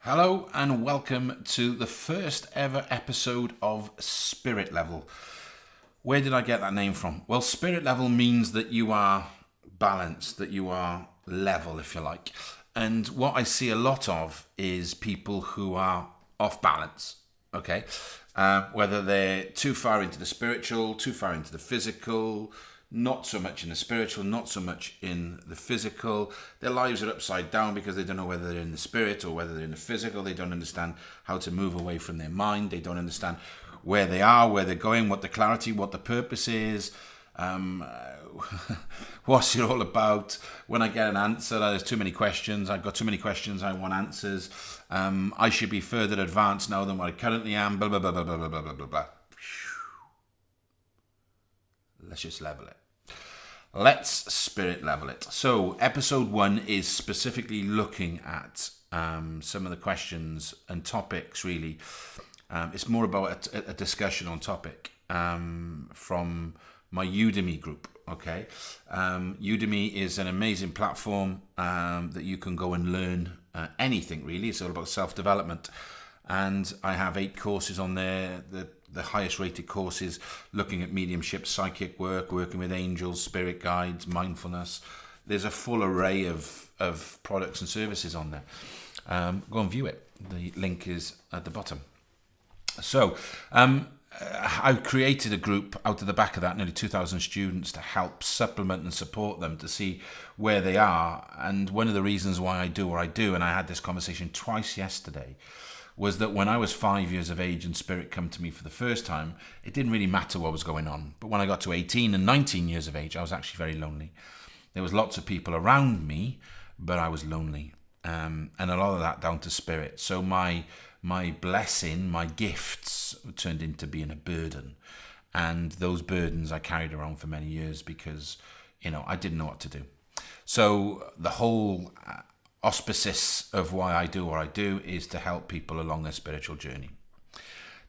Hello and welcome to the first ever episode of Spirit Level. Where did I get that name from? Well, Spirit Level means that you are balanced, that you are level, if you like. And what I see a lot of is people who are off balance, okay? Whether they're too far into the spiritual, too far into the physical, not so much in the spiritual, not so much in the physical. Their lives are upside down because they don't know whether they're in the spirit or whether they're in the physical. They don't understand how to move away from their mind. They don't understand where they are, where they're going, what the clarity, what the purpose is, what's it all about. When I get an answer, there's too many questions. I've got too many questions. I want answers. I should be further advanced now than what I currently am. Blah, blah, blah, blah, blah, blah, blah, blah, blah. Let's just level it. Let's spirit level it. So episode 1 is specifically looking at some of the questions and topics, really. It's more about a discussion on topic from my Udemy group, okay? Udemy is an amazing platform that you can go and learn anything, really. It's all about self-development. And I have 8 courses on there. The highest rated courses looking at mediumship, psychic work, working with angels, spirit guides, mindfulness. There's a full array of products and services on there. Go and view it. The link is at the bottom. So I created a group out of the back of that, nearly 2,000 students, to help supplement and support them to see where they are. And one of the reasons why I do what I do, and I had this conversation twice yesterday, was that when I was 5 years of age and spirit come to me for the first time, it didn't really matter what was going on. But when I got to 18 and 19 years of age, I was actually very lonely. There was lots of people around me, but I was lonely. And a lot of that down to spirit. So my blessing, my gifts turned into being a burden. And those burdens I carried around for many years because, I didn't know what to do. So the whole auspices of why I do what I do is to help people along their spiritual journey,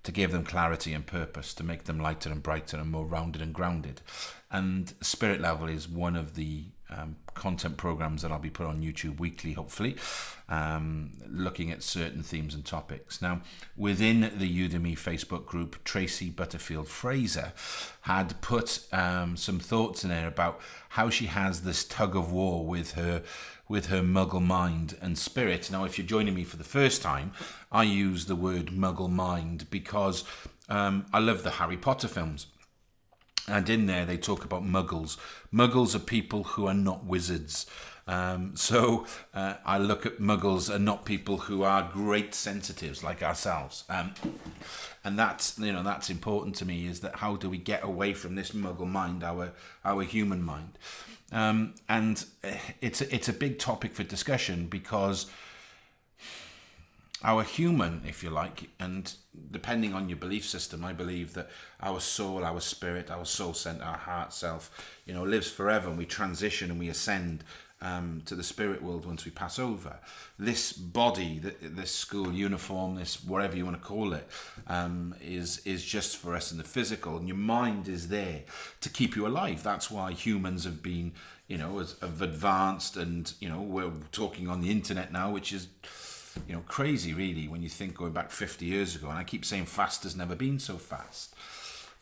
to give them clarity and purpose, to make them lighter and brighter and more rounded and grounded. And Spirit Level is one of the content programs that I'll be put on YouTube weekly, hopefully, looking at certain themes and topics. Now, within the Udemy Facebook group, Tracy Butterfield Fraser had put some thoughts in there about how she has this tug of war with her muggle mind and spirit. Now, if you're joining me for the first time, I use the word muggle mind because I love the Harry Potter films. And in there, they talk about muggles. Muggles are people who are not wizards. So I look at muggles and not people who are great sensitives like ourselves. And that's important to me, is that how do we get away from this muggle mind, our human mind? And it's a big topic for discussion because our human, if you like, and depending on your belief system, I believe that our soul, our spirit, our soul center, our heart self, lives forever, and we transition and we ascend to the spirit world once we pass over. This body, this school uniform, this whatever you want to call it, is just for us in the physical, and your mind is there to keep you alive. That's why humans have been, have advanced, and we're talking on the internet now, which is crazy really when you think going back 50 years ago. And I keep saying fast has never been so fast.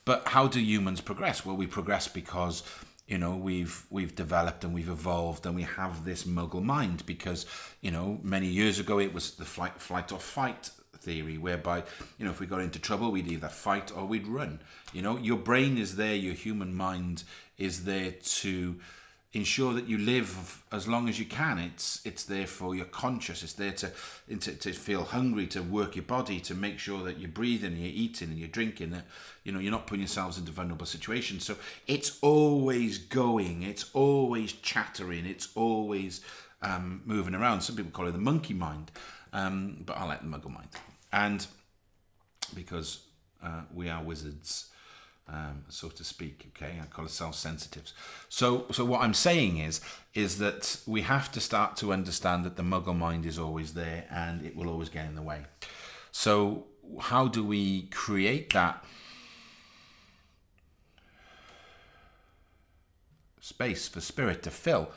But how do humans progress? Well, we progress because we've developed and we've evolved, and we have this muggle mind because many years ago it was the flight or fight theory, whereby if we got into trouble, we'd either fight or we'd run. Your brain is there, your human mind is there to ensure that you live as long as you can. It's there for your conscious. It's there to feel hungry, to work your body, to make sure that you're breathing, you're eating, and you're drinking. That you're not putting yourselves into vulnerable situations. So it's always going. It's always chattering. It's always moving around. Some people call it the monkey mind, but I like the muggle mind. And because we are wizards, so to speak, okay? I call ourselves sensitives. So what I'm saying is that we have to start to understand that the muggle mind is always there and it will always get in the way. So how do we create that space for spirit to fill?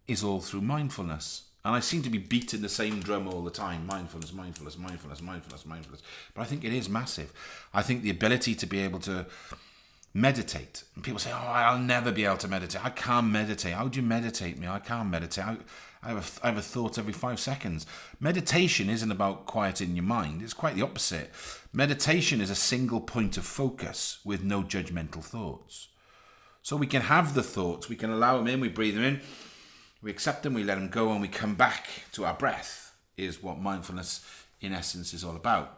Is all through mindfulness. And I seem to be beating the same drum all the time. Mindfulness, mindfulness, mindfulness, mindfulness, mindfulness. But I think it is massive. I think the ability to be able to meditate. And people say, oh, I'll never be able to meditate. I can't meditate. How do you meditate me? I can't meditate. I have a thought every 5 seconds. Meditation isn't about quieting your mind. It's quite the opposite. Meditation is a single point of focus with no judgmental thoughts. So we can have the thoughts. We can allow them in. We breathe them in. We accept them, we let them go, and we come back to our breath, is what mindfulness, in essence, is all about.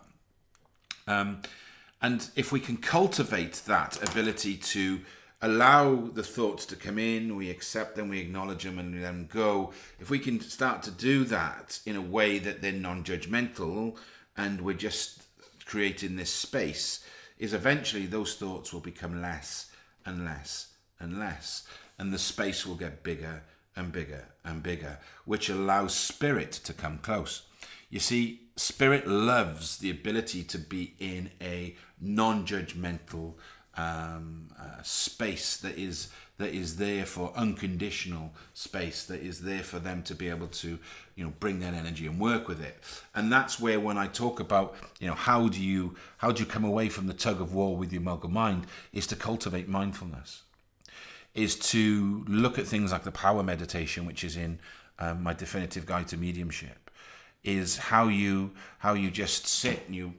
And if we can cultivate that ability to allow the thoughts to come in, we accept them, we acknowledge them, and we let them go. If we can start to do that in a way that they're non-judgmental, and we're just creating this space, is eventually those thoughts will become less and less and less, and the space will get bigger and bigger and bigger, which allows spirit to come close. You see, spirit loves the ability to be in a non-judgmental space that is there for unconditional space, that is there for them to be able to, bring that energy and work with it. And that's where, when I talk about, how do you come away from the tug of war with your muggle mind, is to cultivate mindfulness. Is to look at things like the power meditation, which is in my definitive guide to mediumship, is how you just sit and you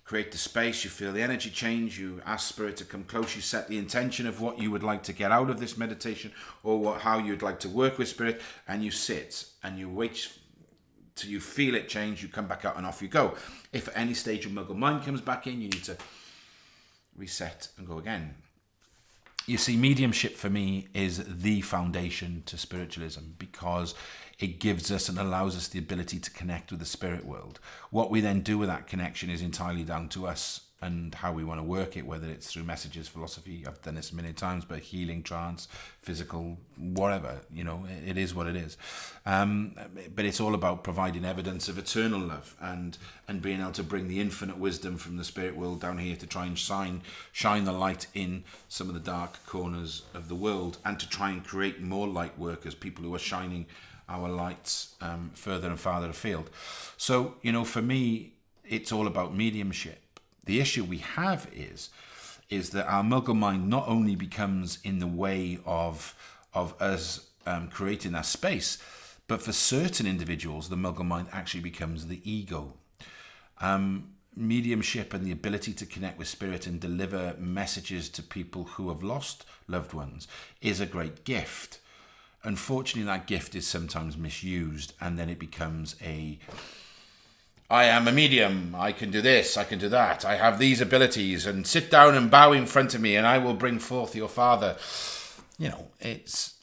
create the space, you feel the energy change, you ask spirit to come close, you set the intention of what you would like to get out of this meditation, or how you'd like to work with spirit, and you sit and you wait till you feel it change, you come back out and off you go. If at any stage your muggle mind comes back in, you need to reset and go again. You see, mediumship for me is the foundation to spiritualism, because it gives us and allows us the ability to connect with the spirit world. What we then do with that connection is entirely down to us and how we want to work it, whether it's through messages, philosophy, I've done this a million times, but healing, trance, physical, whatever, it is what it is. But it's all about providing evidence of eternal love and being able to bring the infinite wisdom from the spirit world down here to try and shine the light in some of the dark corners of the world, and to try and create more light workers, people who are shining our lights further and farther afield. So, for me, it's all about mediumship. The issue we have is that our muggle mind not only becomes in the way of us creating that space, but for certain individuals, the muggle mind actually becomes the ego. Mediumship and the ability to connect with spirit and deliver messages to people who have lost loved ones is a great gift. Unfortunately, that gift is sometimes misused, and then it becomes I am a medium, I can do this, I can do that, I have these abilities, and sit down and bow in front of me and I will bring forth your father. It's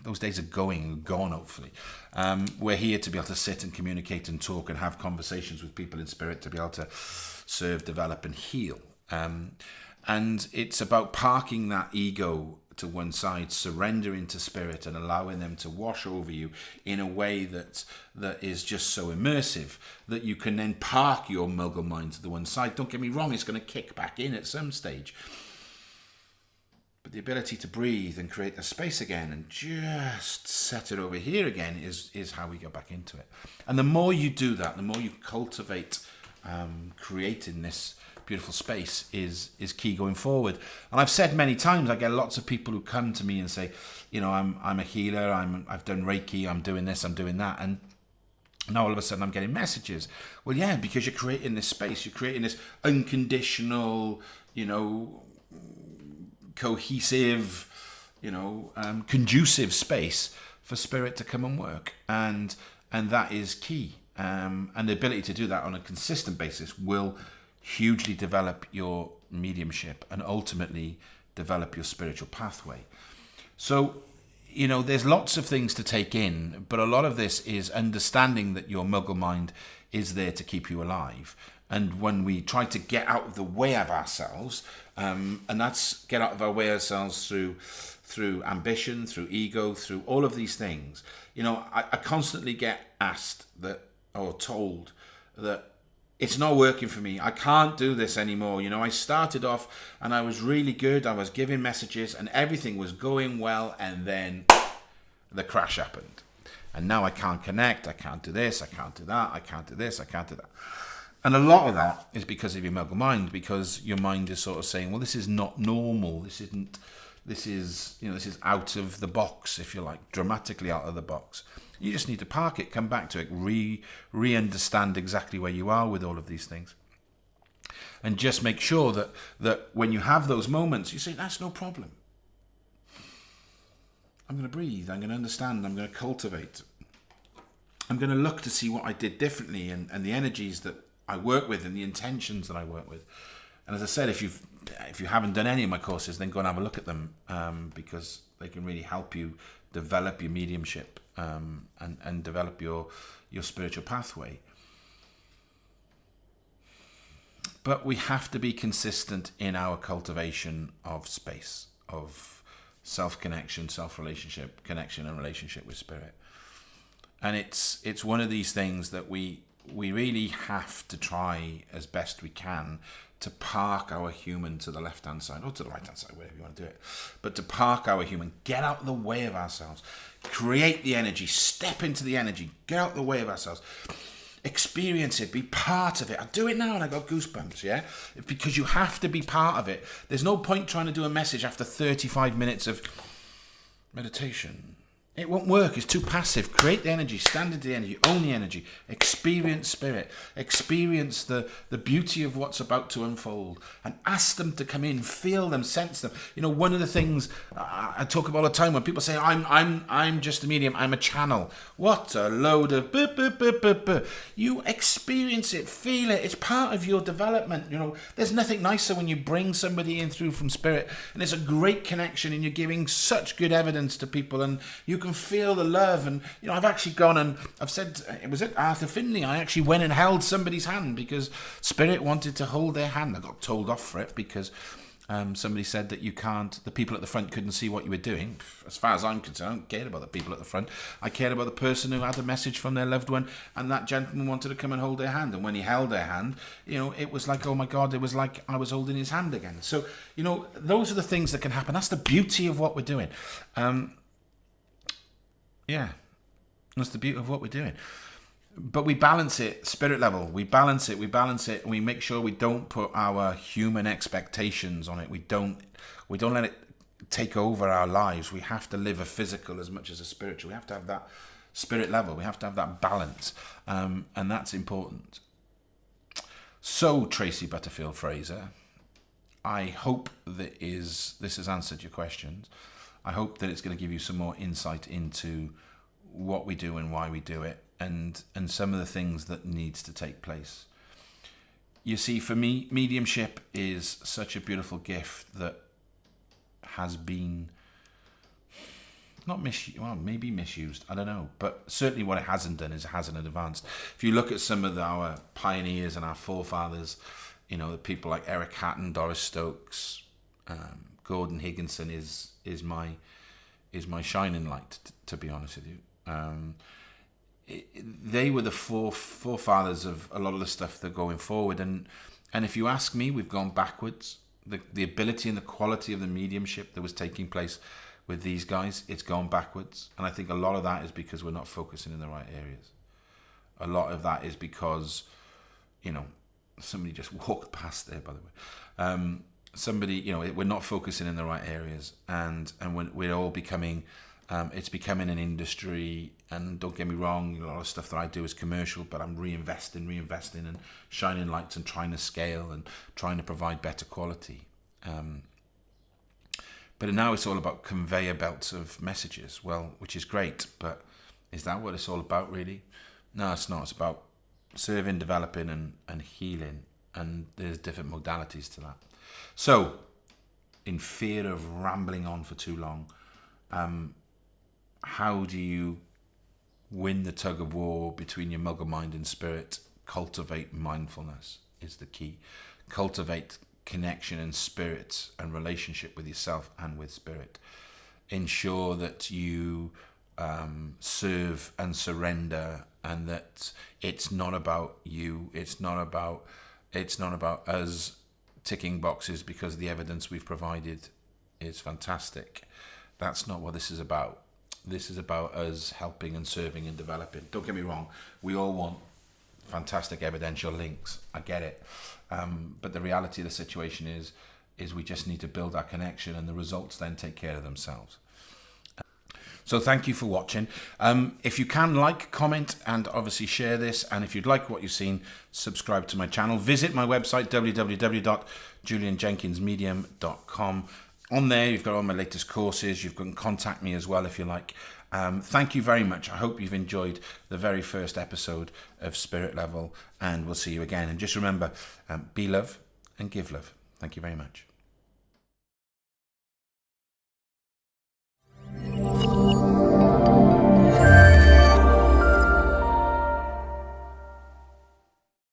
those days are gone, hopefully. We're here to be able to sit and communicate and talk and have conversations with people in spirit, to be able to serve, develop and heal. And it's about parking that ego to one side, surrendering to spirit and allowing them to wash over you in a way that is just so immersive that you can then park your muggle mind to the one side. Don't get me wrong, it's going to kick back in at some stage. But the ability to breathe and create the space again and just set it over here again is how we get back into it. And the more you do that, the more you cultivate creating this beautiful space is key going forward. And I've said many times, I get lots of people who come to me and say, I'm a healer, I've done Reiki, I'm doing this, I'm doing that, and now all of a sudden I'm getting messages. Well, yeah, because you're creating this space, you're creating this unconditional, cohesive, conducive space for spirit to come and work, and that is key. And the ability to do that on a consistent basis will hugely develop your mediumship and ultimately develop your spiritual pathway. So, there's lots of things to take in, but a lot of this is understanding that your muggle mind is there to keep you alive. And when we try to get out of the way of ourselves, and that's get out of our way of ourselves through ambition, through ego, through all of these things. I constantly get asked or told that it's not working for me. I can't do this anymore. I started off and I was really good. I was giving messages and everything was going well, and then the crash happened. And now I can't connect, I can't do this, I can't do that, I can't do this, I can't do that. And a lot of that is because of your muggle mind, because your mind is sort of saying, well, this is not normal, this is out of the box, if you like, dramatically out of the box. You just need to park it, come back to it, re-understand exactly where you are with all of these things. And just make sure that when you have those moments, you say, that's no problem. I'm going to breathe, I'm going to understand, I'm going to cultivate. I'm going to look to see what I did differently and the energies that I work with and the intentions that I work with. And as I said, if you haven't done any of my courses, then go and have a look at them, because they can really help you develop your mediumship and develop your spiritual pathway. But we have to be consistent in our cultivation of space, of self-connection, self-relationship, connection and relationship with spirit. And it's one of these things that we really have to try as best we can to park our human to the left-hand side, or to the right-hand side, wherever you want to do it. But to park our human, get out of the way of ourselves, create the energy, step into the energy, get out of the way of ourselves. Experience it, be part of it. I do it now and I got goosebumps, yeah? Because you have to be part of it. There's no point trying to do a message after 35 minutes of meditation. It won't work, it's too passive. Create the energy, stand into the energy, own the energy, experience spirit, experience the beauty of what's about to unfold, and ask them to come in, feel them, sense them. You know, one of the things I talk about all the time when people say, I'm just a medium, I'm a channel. What a load of You experience it, feel it, it's part of your development. You know, there's nothing nicer when you bring somebody in through from spirit, and it's a great connection, and you're giving such good evidence to people, and you can feel the love. And you know, I've actually gone and I've said, it was at Arthur Finley, I actually went and held somebody's hand because spirit wanted to hold their hand. I got told off for it because somebody said that the people at the front couldn't see what you were doing. As far as I'm concerned, I don't care about the people at the front. I cared about the person who had a message from their loved one, and that gentleman wanted to come and hold their hand. And when he held their hand, you know, it was like, oh my God, it was like I was holding his hand again. So, you know, those are the things that can happen. That's the beauty of what we're doing. Yeah, that's the beauty of what we're doing. But we balance it, spirit level. We balance it, and we make sure we don't put our human expectations on it. We don't let it take over our lives. We have to live a physical as much as a spiritual. We have to have that spirit level. We have to have that balance, and that's important. So, Tracy Butterfield Fraser, I hope this has answered your questions. I hope that it's going to give you some more insight into what we do and why we do it, and some of the things that needs to take place. You see, for me, mediumship is such a beautiful gift that has been maybe misused, I don't know, but certainly what it hasn't done is it hasn't advanced. If you look at some of our pioneers and our forefathers, you know, the people like Eric Hatton, Doris Stokes, Gordon Higginson is my shining light, to be honest with you. They were the forefathers of a lot of the stuff that's going forward, and if you ask me, we've gone backwards. The ability and the quality of the mediumship that was taking place with these guys, it's gone backwards, and I think a lot of that is because we're not focusing in the right areas. A lot of that is because, you know, somebody just walked past there, by the way. Somebody, you know, we're not focusing in the right areas, and we're all becoming, it's becoming an industry. And don't get me wrong, a lot of stuff that I do is commercial, but I'm reinvesting and shining lights and trying to scale and trying to provide better quality. But now it's all about conveyor belts of messages, well, which is great, but is that what it's all about, really? No, it's not. It's about serving, developing, and healing, and there's different modalities to that. So, in fear of rambling on for too long, how do you win the tug of war between your muggle mind and spirit? Cultivate mindfulness is the key. Cultivate connection and spirit and relationship with yourself and with spirit. Ensure that you serve and surrender, and that it's not about you. It's not about us ticking boxes because the evidence we've provided is fantastic. That's not what this is about. This is about us helping and serving and developing. Don't get me wrong, we all want fantastic evidential links. I get it. But the reality of the situation is we just need to build our connection, and the results then take care of themselves. So thank you for watching. If you can, like, comment, and obviously share this. And if you'd like what you've seen, subscribe to my channel. Visit my website, www.julianjenkinsmedium.com. On there, you've got all my latest courses. You can contact me as well if you like. Thank you very much. I hope you've enjoyed the very first episode of Spirit Level, and we'll see you again. And just remember, be love and give love. Thank you very much.